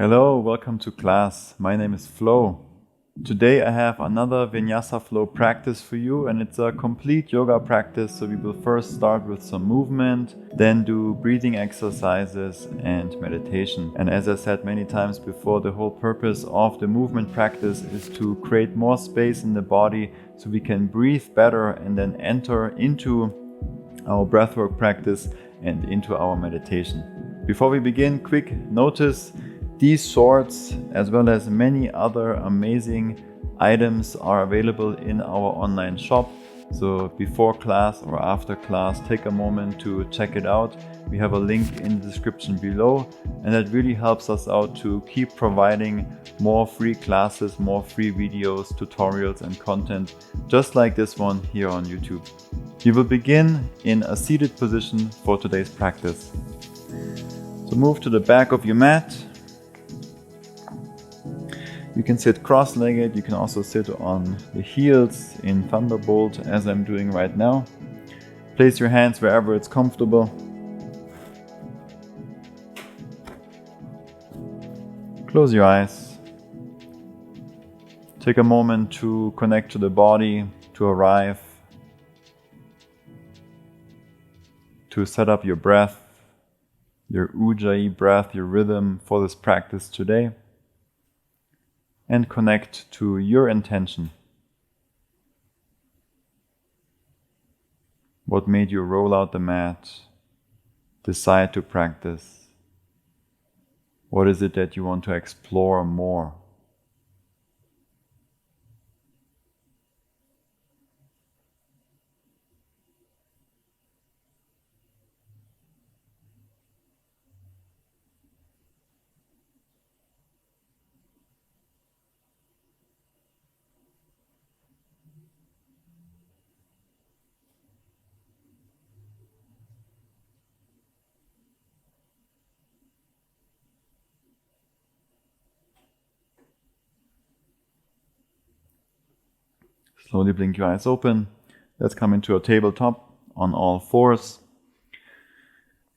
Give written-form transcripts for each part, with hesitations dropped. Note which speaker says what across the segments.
Speaker 1: Hello, welcome to class. My name is Flo. Today I have another Vinyasa flow practice for you, and it's a complete yoga practice. So we will first start with some movement, then do breathing exercises and meditation. And as I said many times before, the whole purpose of the movement practice is to create more space in the body so we can breathe better and then enter into our breathwork practice and into our meditation. Before we begin, quick notice: these swords, as well as many other amazing items, are available in our online shop. So before class or after class, take a moment to check it out. We have a link in the description below, and that really helps us out to keep providing more free classes, more free videos, tutorials and content just like this one here on YouTube. We will begin in a seated position for today's practice. So move to the back of your mat. You can sit cross-legged, you can also sit on the heels in Thunderbolt as I'm doing right now. Place your hands wherever it's comfortable. Close your eyes. Take a moment to connect to the body, to arrive, to set up your breath, your ujjayi breath, your rhythm for this practice today. And connect to your intention. What made you roll out the mat, decide to practice? What is it that you want to explore more? Slowly blink your eyes open. Let's come into a tabletop on all fours.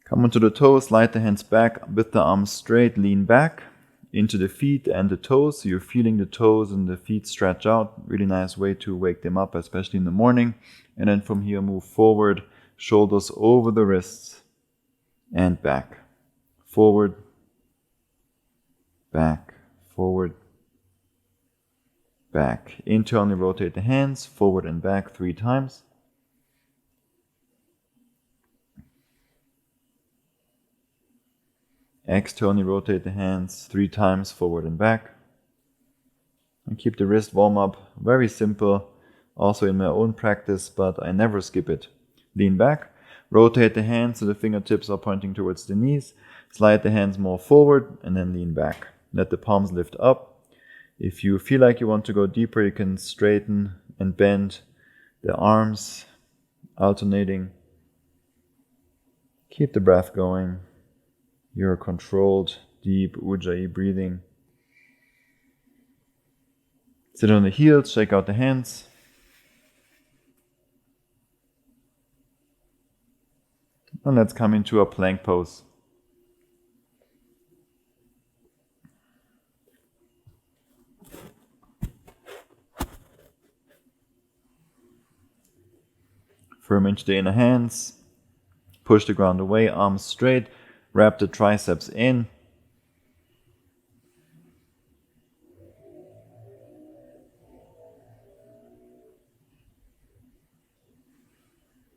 Speaker 1: Come onto the toes, slide the hands back with the arms straight, lean back into the feet and the toes. So you're feeling the toes and the feet stretch out. Really nice way to wake them up, especially in the morning. And then from here, move forward, shoulders over the wrists and back. Forward, back, forward, back. Internally rotate the hands forward and back 3 times. Externally rotate the hands 3 times forward and back. And keep the wrist warm up. Very simple, also in my own practice, but I never skip it. Lean back, rotate the hands so the fingertips are pointing towards the knees. Slide the hands more forward and then lean back. Let the palms lift up. If you feel like you want to go deeper, you can straighten and bend the arms, alternating. Keep the breath going. Your controlled, deep ujjayi breathing. Sit on the heels, shake out the hands. And let's come into a plank pose. Firm into the inner hands. Push the ground away, arms straight. Wrap the triceps in.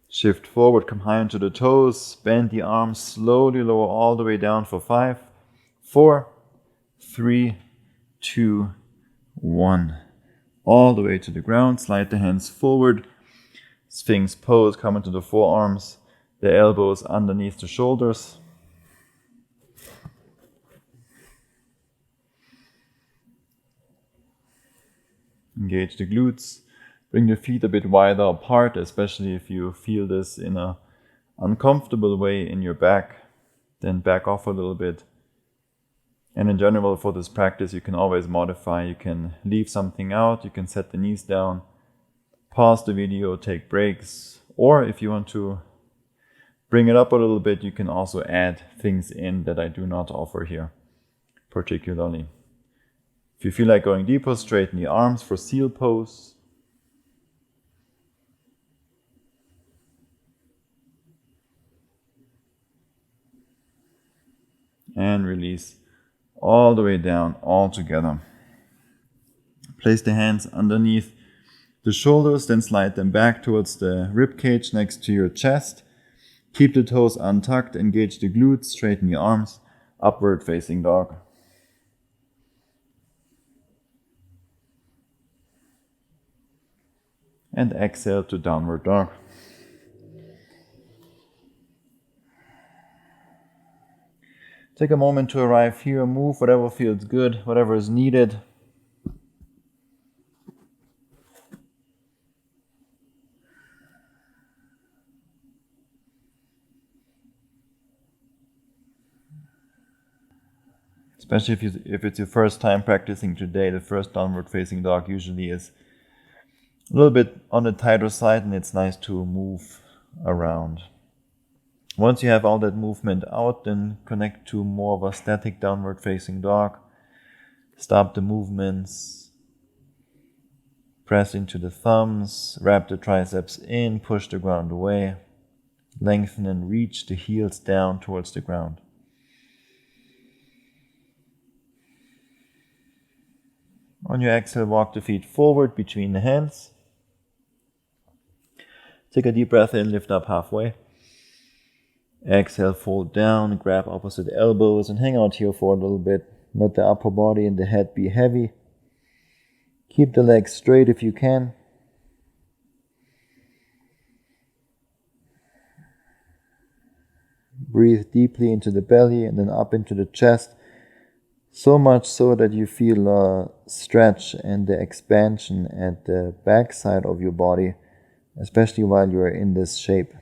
Speaker 1: Shift forward, come high onto the toes. Bend the arms, slowly lower all the way down for 5, 4, 3, 2, 1. All the way to the ground. Slide the hands forward. Sphinx pose, come into the forearms. The elbows underneath the shoulders. Engage the glutes. Bring the feet a bit wider apart, especially if you feel this in an uncomfortable way in your back. Then back off a little bit. And in general, for this practice, you can always modify. You can leave something out. You can set the knees down. Pause the video, take breaks. Or if you want to bring it up a little bit, you can also add things in that I do not offer here. particularly. If you feel like going deeper, straighten the arms for seal pose. And release all the way down, all together. Place the hands underneath the shoulders, then slide them back towards the rib cage next to your chest. Keep the toes untucked, engage the glutes, straighten your arms, upward facing dog. And exhale to downward dog. Take a moment to arrive here, move whatever feels good, whatever is needed. Especially if it's your first time practicing today, the first downward facing dog usually is a little bit on the tighter side, and it's nice to move around. Once you have all that movement out, then connect to more of a static downward facing dog. Stop the movements. Press into the thumbs, wrap the triceps in, push the ground away. Lengthen and reach the heels down towards the ground. On your exhale, walk the feet forward between the hands. Take a deep breath in, lift up halfway. Exhale, fold down, grab opposite elbows and hang out here for a little bit. Let the upper body and the head be heavy. Keep the legs straight if you can. Breathe deeply into the belly and then up into the chest. So much so that you feel a stretch and the expansion at the back side of your body, especially while you are in this shape.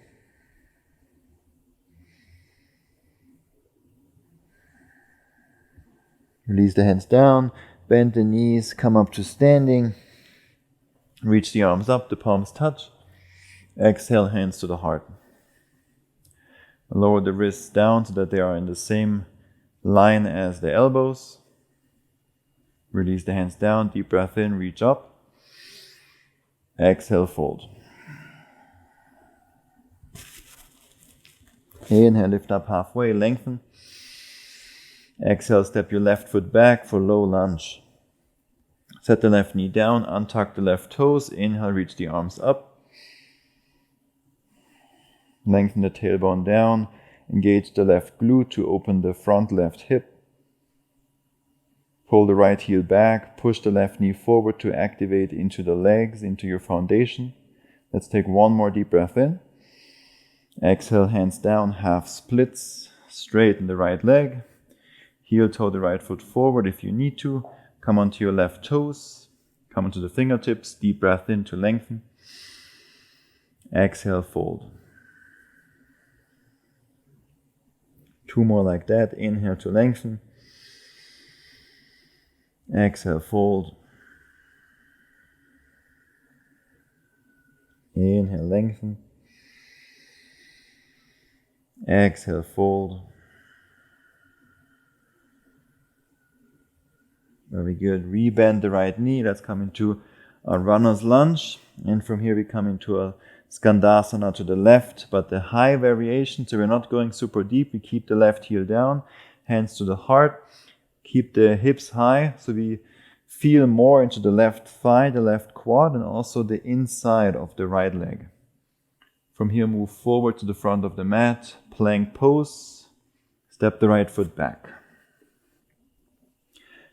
Speaker 1: Release the hands down, bend the knees, come up to standing. Reach the arms up, the palms touch. Exhale, hands to the heart. Lower the wrists down so that they are in the same line as the elbows. Release the hands down, deep breath in, reach up. Exhale, fold. Inhale, lift up halfway, lengthen. Exhale, step your left foot back for low lunge. Set the left knee down, untuck the left toes. Inhale, reach the arms up. Lengthen the tailbone down. Engage the left glute to open the front left hip. Pull the right heel back. Push the left knee forward to activate into the legs, into your foundation. Let's take one more deep breath in. Exhale, hands down, half splits. Straighten the right leg. Heel toe the right foot forward if you need to. Come onto your left toes. Come onto the fingertips. Deep breath in to lengthen. Exhale, fold. Two more like that. Inhale to lengthen. Exhale, fold. Inhale, lengthen. Exhale, fold. Very good. Rebend the right knee. Let's come into a runner's lunge. And from here we come into a Skandasana to the left, but the high variation, so we're not going super deep. We keep the left heel down, hands to the heart. Keep the hips high, so we feel more into the left thigh, the left quad, and also the inside of the right leg. From here, move forward to the front of the mat, plank pose. Step the right foot back.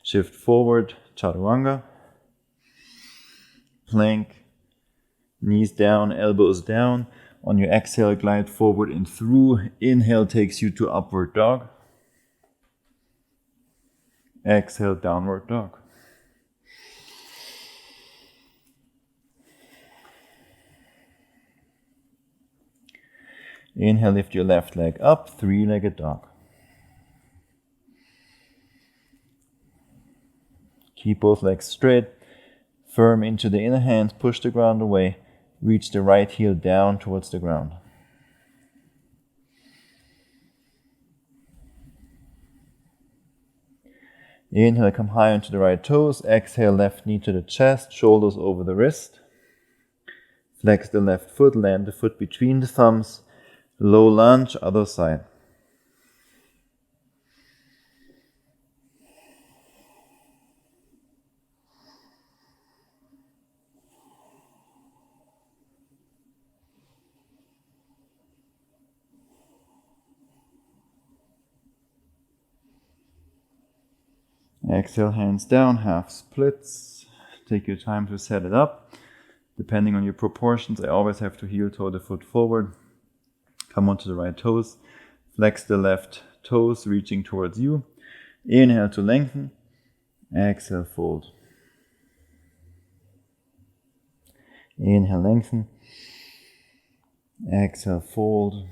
Speaker 1: Shift forward, chaturanga. Plank. Knees down, elbows down. On your exhale, glide forward and through. Inhale takes you to upward dog. Exhale, downward dog. Inhale, lift your left leg up, three-legged dog. Keep both legs straight, firm into the inner hands, push the ground away. Reach the right heel down towards the ground. Inhale, come high onto the right toes. Exhale, left knee to the chest, shoulders over the wrist. Flex the left foot, land the foot between the thumbs. Low lunge, other side. Exhale, hands down, half splits. Take your time to set it up. Depending on your proportions, I always have to heel toe the foot forward. Come onto the right toes. Flex the left toes, reaching towards you. Inhale to lengthen. Exhale, fold. Inhale, lengthen. Exhale, fold.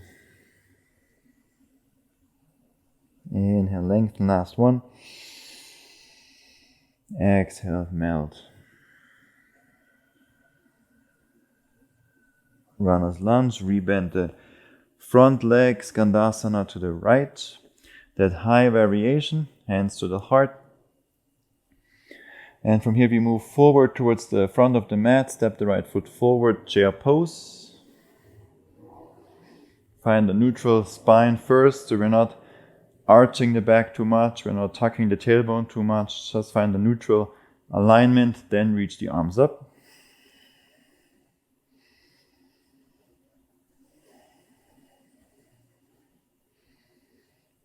Speaker 1: Inhale, lengthen. Last one. Exhale, melt. Runner's lunge. Rebend the front leg, Skandasana to the right. That high variation, hands to the heart. And from here we move forward towards the front of the mat. Step the right foot forward, chair pose. Find a neutral spine first, so we're not arching the back too much, we're not tucking the tailbone too much. Just find a neutral alignment, then reach the arms up.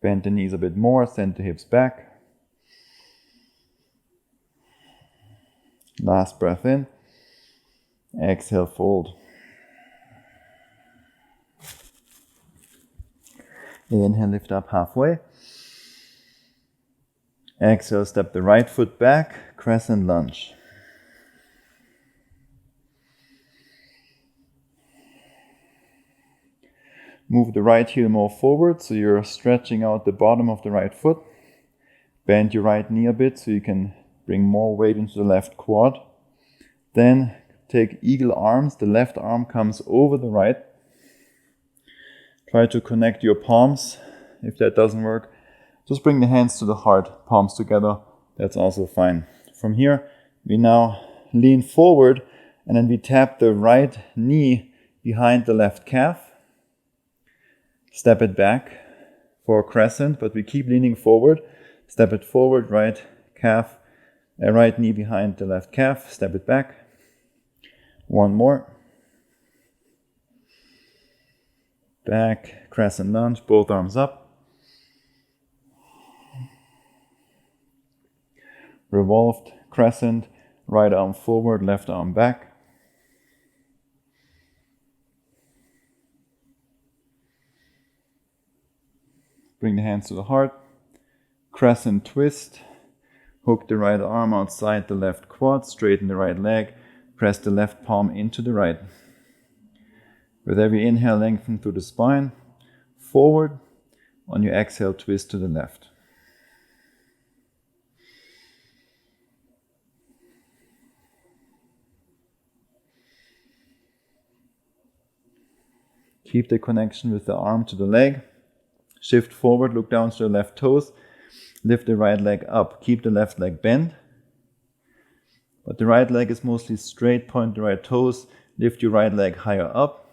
Speaker 1: Bend the knees a bit more, send the hips back. Last breath in. Exhale, fold. Inhale, lift up halfway. Exhale, step the right foot back, crescent lunge. Move the right heel more forward, so you're stretching out the bottom of the right foot. Bend your right knee a bit so you can bring more weight into the left quad. Then take eagle arms. The left arm comes over the right. Try to connect your palms. If that doesn't work, just bring the hands to the heart, palms together. That's also fine. From here, we now lean forward and then we tap the right knee behind the left calf. Step it back for a crescent, but we keep leaning forward. Step it forward, right calf, right knee behind the left calf. Step it back. One more. Back, crescent lunge, both arms up. Revolved crescent, right arm forward, left arm back. Bring the hands to the heart. Crescent twist. Hook the right arm outside the left quad, straighten the right leg, press the left palm into the right. With every inhale, lengthen through the spine, forward. On your exhale, twist to the left. Keep the connection with the arm to the leg. Shift forward, look down to the left toes. Lift the right leg up. Keep the left leg bent. But the right leg is mostly straight. Point the right toes. Lift your right leg higher up.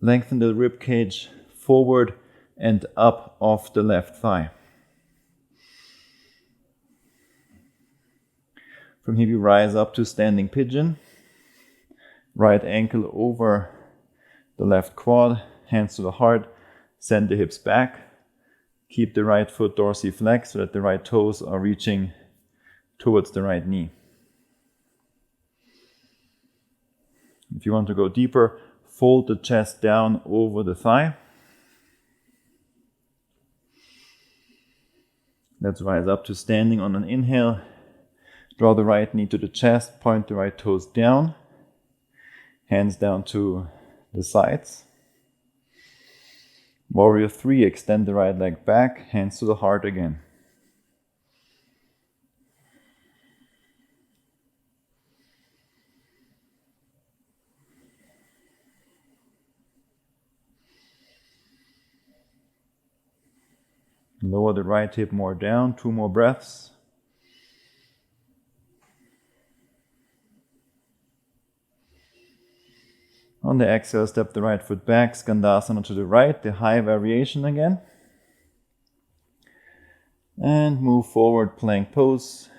Speaker 1: Lengthen the rib cage forward and up off the left thigh. From here we rise up to standing pigeon. Right ankle over the left quad. Hands to the heart. Send the hips back. Keep the right foot dorsiflexed so that the right toes are reaching towards the right knee. If you want to go deeper, fold the chest down over the thigh. Let's rise up to standing on an inhale. Draw the right knee to the chest, point the right toes down. Hands down to the sides. Warrior 3, extend the right leg back, hands to the heart again. Lower the right hip more down, 2 more breaths. On the exhale, step the right foot back, Skandasana to the right, the high variation again. And move forward, plank pose.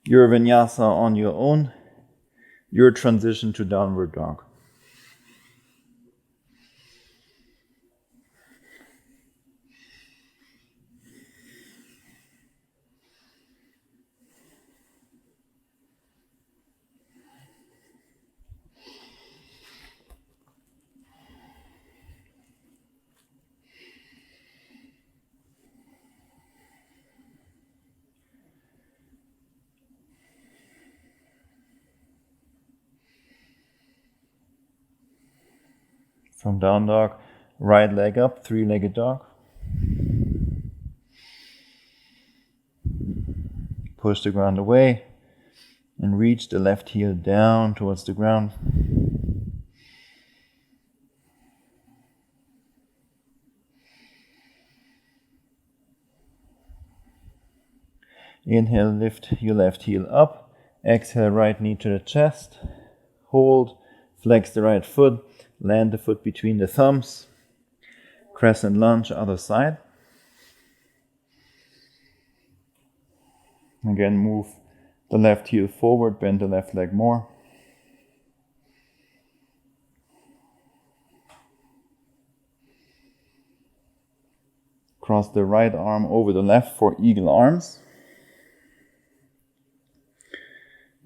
Speaker 1: Your vinyasa on your own, your transition to downward dog. From down dog, right leg up, 3-legged dog. Push the ground away and reach the left heel down towards the ground. Inhale, lift your left heel up. Exhale, right knee to the chest. Hold, flex the right foot, land the foot between the thumbs. Crescent lunge, other side. Again, move the left heel forward, bend the left leg more. Cross the right arm over the left for eagle arms.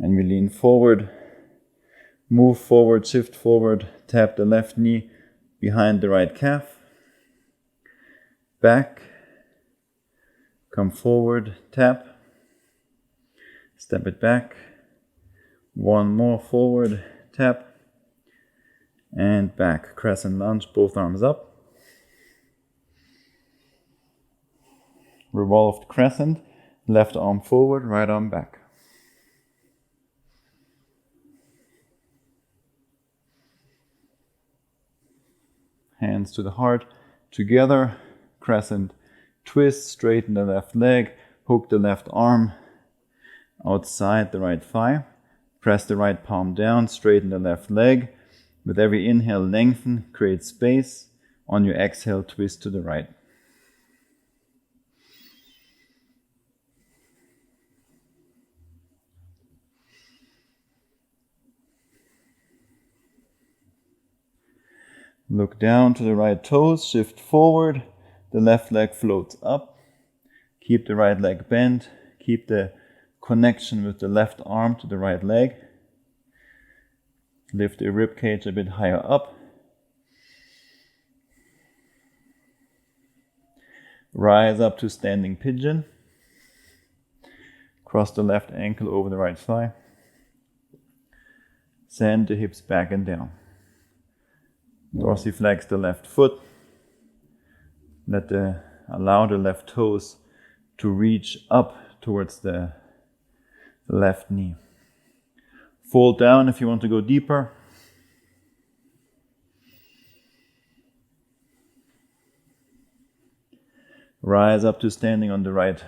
Speaker 1: And we lean forward, move forward, shift forward, tap the left knee behind the right calf. Back, come forward, tap, step it back. 1 more forward, tap, and back. Crescent lunge, both arms up. Revolved crescent, left arm forward, right arm back. Hands to the heart, together, crescent twist, straighten the left leg, hook the left arm outside the right thigh, press the right palm down, straighten the left leg. With every inhale, lengthen, create space. On your exhale, twist to the right. Look down to the right toes, shift forward, the left leg floats up. Keep the right leg bent, keep the connection with the left arm to the right leg. Lift the rib cage a bit higher up. Rise up to standing pigeon. Cross the left ankle over the right thigh. Send the hips back and down. Dorsiflex the left foot. Allow the left toes to reach up towards the left knee. Fold down if you want to go deeper. Rise up to standing on the right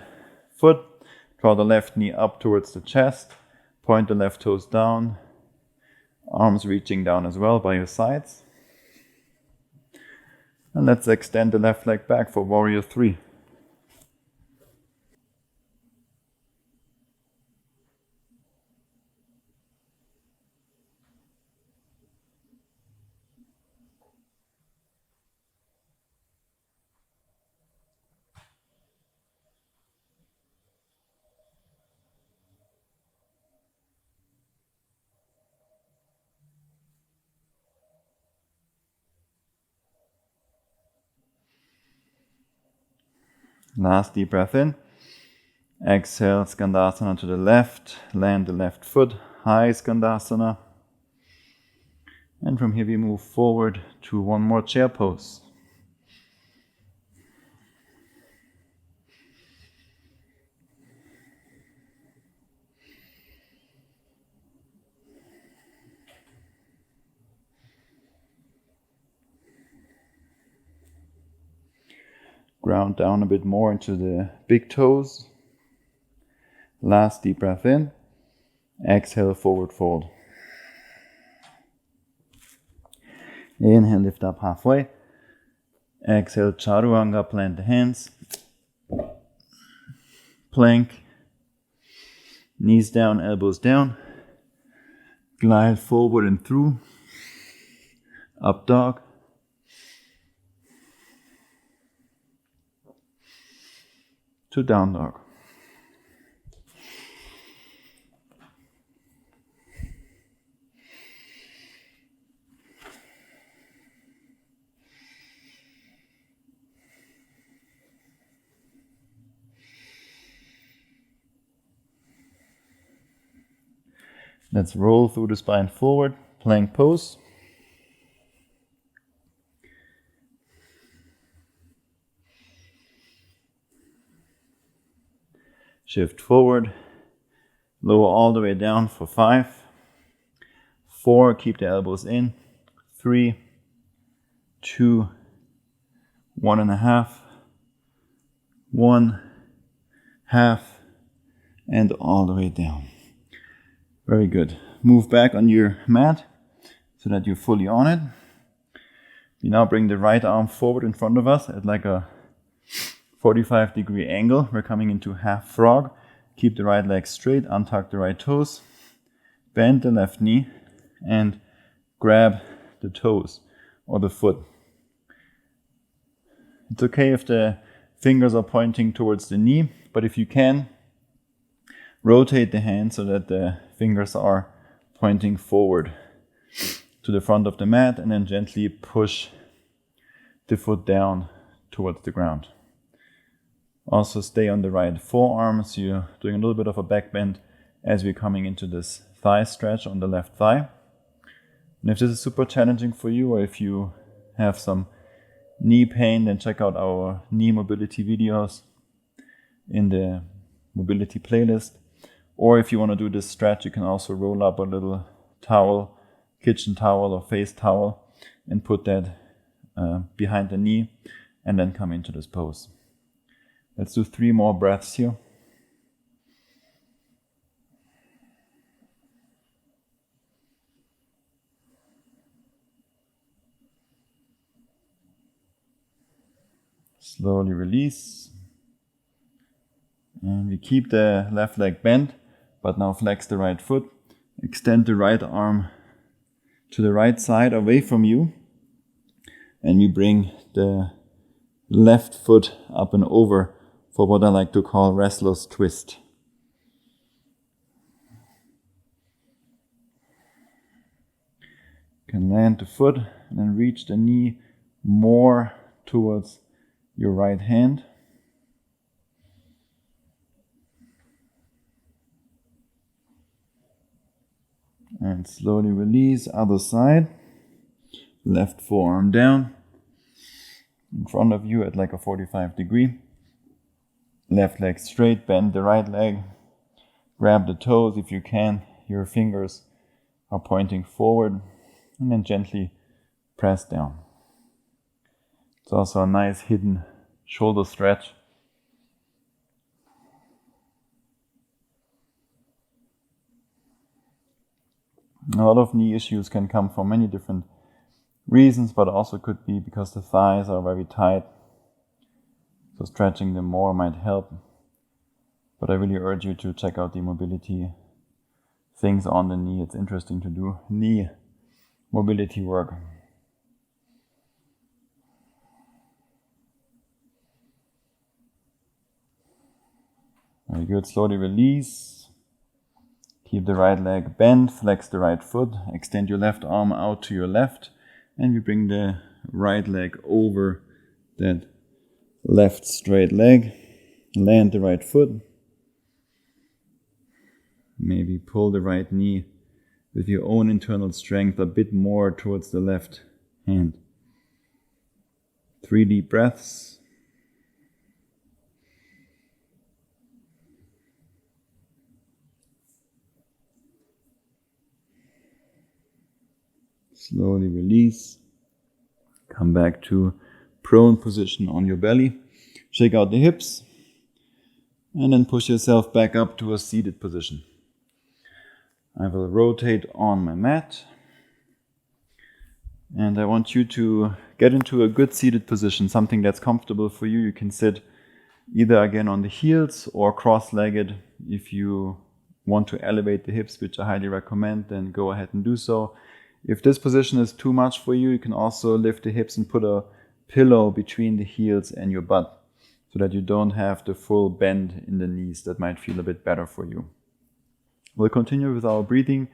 Speaker 1: foot. Draw the left knee up towards the chest. Point the left toes down. Arms reaching down as well by your sides. And let's extend the left leg back for warrior 3. Last deep breath in. Exhale, Skandasana to the left. Land the left foot, high Skandasana. And from here we move forward to 1 more chair pose. Ground down a bit more into the big toes. Last deep breath in. Exhale, forward fold. Inhale, lift up halfway. Exhale, chaturanga, plant the hands. Plank. Knees down, elbows down. Glide forward and through. Up dog. To down dog. Let's roll through the spine forward, plank pose. Shift forward, lower all the way down for 5, 4, keep the elbows in, 3, 2, 1.5, 1, half, and all the way down. Very good. Move back on your mat so that you're fully on it. You now bring the right arm forward in front of us at like a 45-degree angle. We're coming into half frog. Keep the right leg straight, untuck the right toes, bend the left knee, and grab the toes or the foot. It's okay if the fingers are pointing towards the knee, but if you can, rotate the hand so that the fingers are pointing forward to the front of the mat, and then gently push the foot down towards the ground. Also stay on the right forearm, so you're doing a little bit of a back bend as we're coming into this thigh stretch on the left thigh. And if this is super challenging for you, or if you have some knee pain, then check out our knee mobility videos in the mobility playlist. Or if you want to do this stretch, you can also roll up a little towel, kitchen towel or face towel, and put that behind the knee, and then come into this pose. Let's do 3 more breaths here. Slowly release. And we keep the left leg bent, but now flex the right foot. Extend the right arm to the right side away from you. And we bring the left foot up and over for what I like to call wrestler's twist. You can land the foot and then reach the knee more towards your right hand. And slowly release, other side. Left forearm down. In front of you at like a 45-degree. Left leg straight, bend the right leg. Grab the toes if you can. Your fingers are pointing forward. And then gently press down. It's also a nice hidden shoulder stretch. A lot of knee issues can come from many different reasons, but also could be because the thighs are very tight. So stretching them more might help. But I really urge you to check out the mobility things on the knee. It's interesting to do knee mobility work. Very good. Slowly release. Keep the right leg bent, flex the right foot, extend your left arm out to your left, and we bring the right leg over that left straight leg. Land the right foot. Maybe pull the right knee with your own internal strength a bit more towards the left hand. 3 deep breaths. Slowly release. Come back to prone position on your belly. Shake out the hips. And then push yourself back up to a seated position. I will rotate on my mat. And I want you to get into a good seated position, something that's comfortable for you. You can sit either again on the heels or cross-legged. If you want to elevate the hips, which I highly recommend, then go ahead and do so. If this position is too much for you, you can also lift the hips and put a pillow between the heels and your butt so that you don't have the full bend in the knees. That might feel a bit better for you. We'll continue with our breathing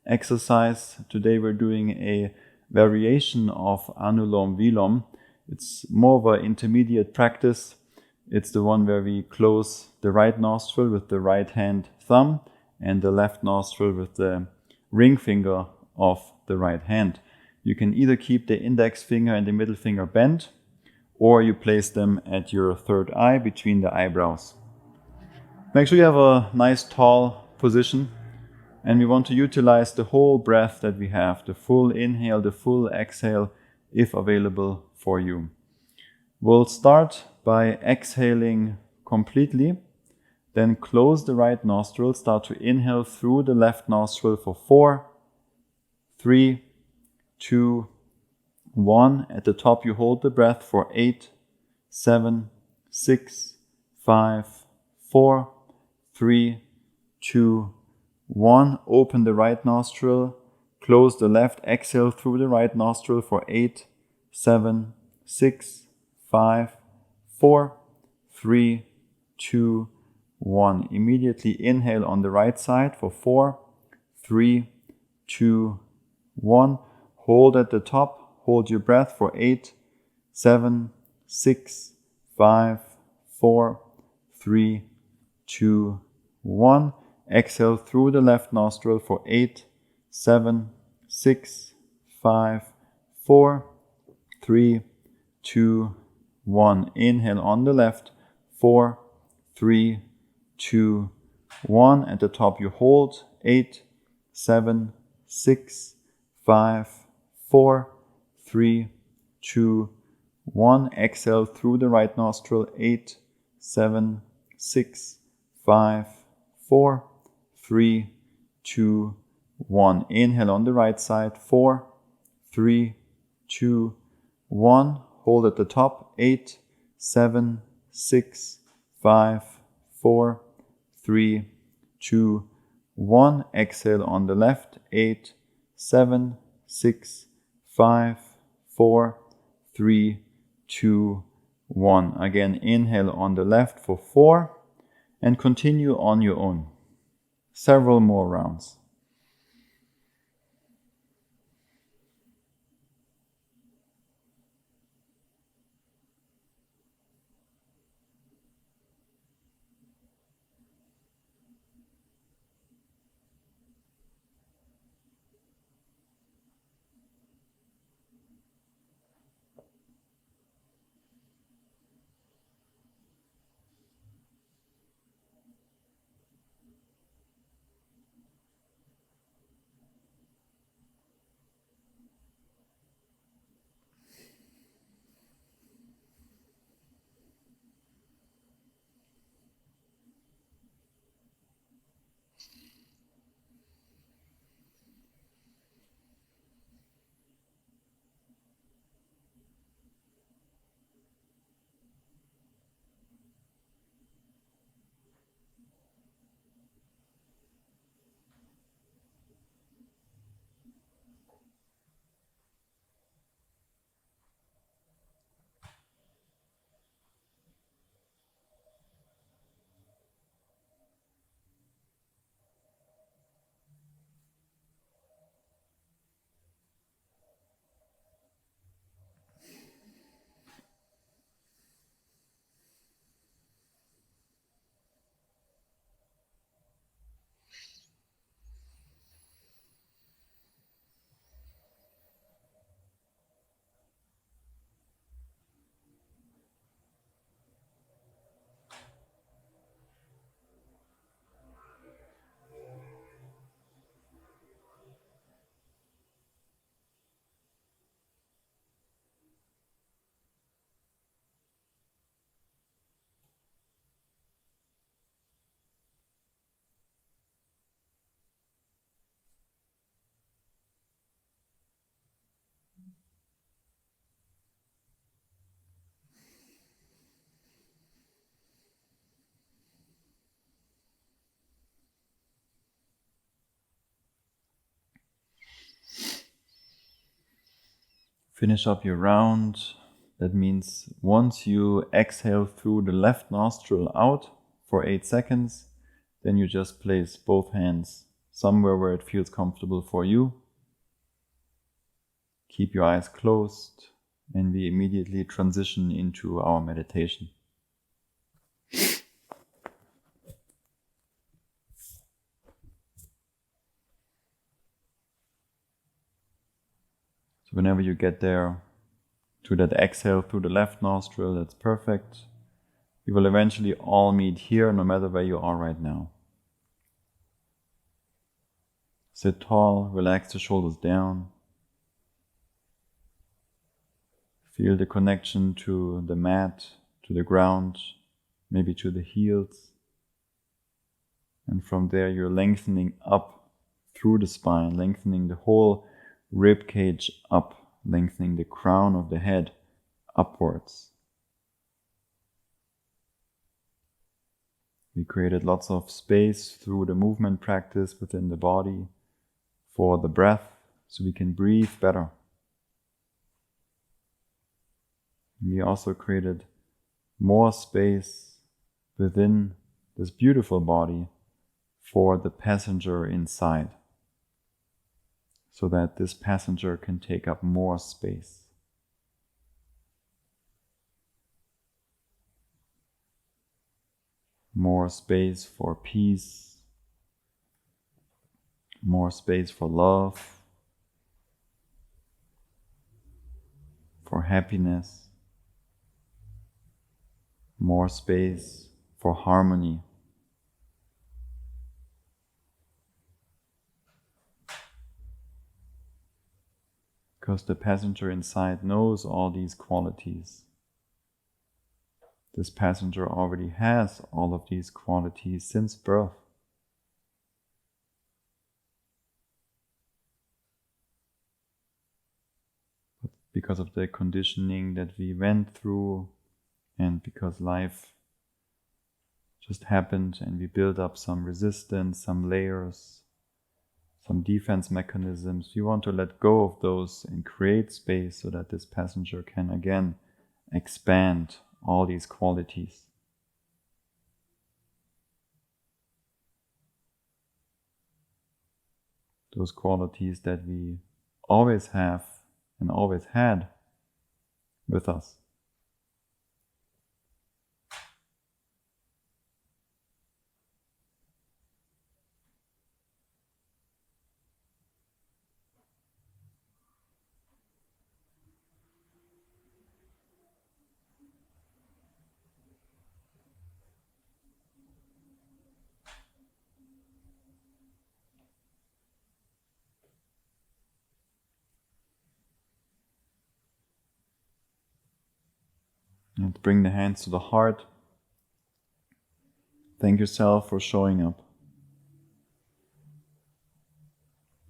Speaker 1: exercise. Today we're doing a variation of Anulom Vilom. It's more of an intermediate practice. It's the one where we close the right nostril with the right hand thumb and the left nostril with the ring finger of the right hand. You can either keep the index finger and the middle finger bent, or you place them at your third eye between the eyebrows. Make sure you have a nice tall position. And we want to utilize the whole breath that we have, the full inhale, the full exhale, if available for you. We'll start by exhaling completely, then close the right nostril, start to inhale through the left nostril for 4, 3, 2, 1. At the top you hold the breath for 8, 7, 6, 5, 4, 3, 2, 1. Open the right nostril, close the left, exhale through the right nostril for 8, 7, 6, 5, 4, 3, 2, 1. Immediately inhale on the right side for 4, 3, 2, 1. Hold at the top, hold your breath for 8, 7, 6, 5, 4, 3, 2, 1. Exhale through the left nostril for 8, 7, 6, 5, 4, 3, 2, 1. Inhale on the left, 4, 3, 2, 1. At the top you hold, 8, 7, 6, 5, 4, 3, 2, 1. Exhale through the right nostril, 8, 7, 6, 5, 4, 3, 2, 1. Inhale on the right side, 4, 3, 2, 1. Hold at the top, 8, 7, 6, 5, 4, 3, 2, 1. Exhale on the left, 8, 7, 6, 5, 4, 3, 2, 1. Again, inhale on the left for 4 and continue on your own. Several more rounds. Finish up your round. That means once you exhale through the left nostril out for 8 seconds, then you just place both hands somewhere where it feels comfortable for you. Keep your eyes closed, and we immediately transition into our meditation. So whenever you get there to that exhale through the left nostril, that's perfect. We will eventually all meet here, no matter where you are right now. Sit tall, relax the shoulders down. Feel the connection to the mat, to the ground, maybe to the heels. And from there you're lengthening up through the spine, lengthening the whole rib cage up, lengthening the crown of the head upwards. We created lots of space through the movement practice within the body for the breath, so we can breathe better. We also created more space within this beautiful body for the passenger inside, so that this passenger can take up more space. More space for peace, more space for love, for happiness, more space for harmony. Because the passenger inside knows all these qualities. This passenger already has all of these qualities since birth. But because of the conditioning that we went through, and because life just happened and we built up some resistance, some layers, some defense mechanisms, we want to let go of those and create space so that this passenger can again expand all these qualities. Those qualities that we always have and always had with us. And bring the hands to the heart. Thank yourself for showing up.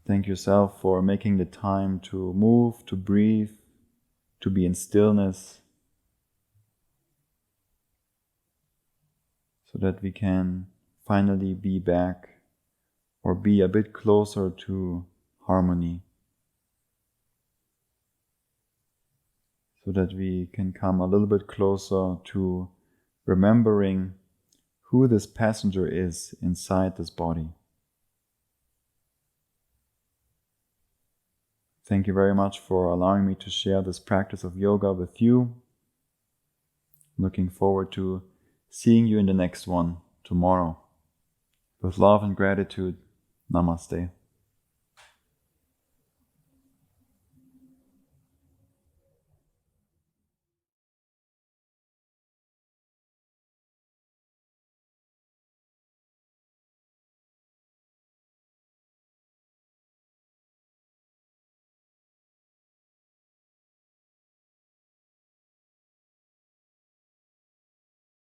Speaker 1: Thank yourself for making the time to move, to breathe, to be in stillness, so that we can finally be back or be a bit closer to harmony. So that we can come a little bit closer to remembering who this passenger is inside this body. Thank you very much for allowing me to share this practice of yoga with you. Looking forward to seeing you in the next one tomorrow. With love and gratitude, Namaste.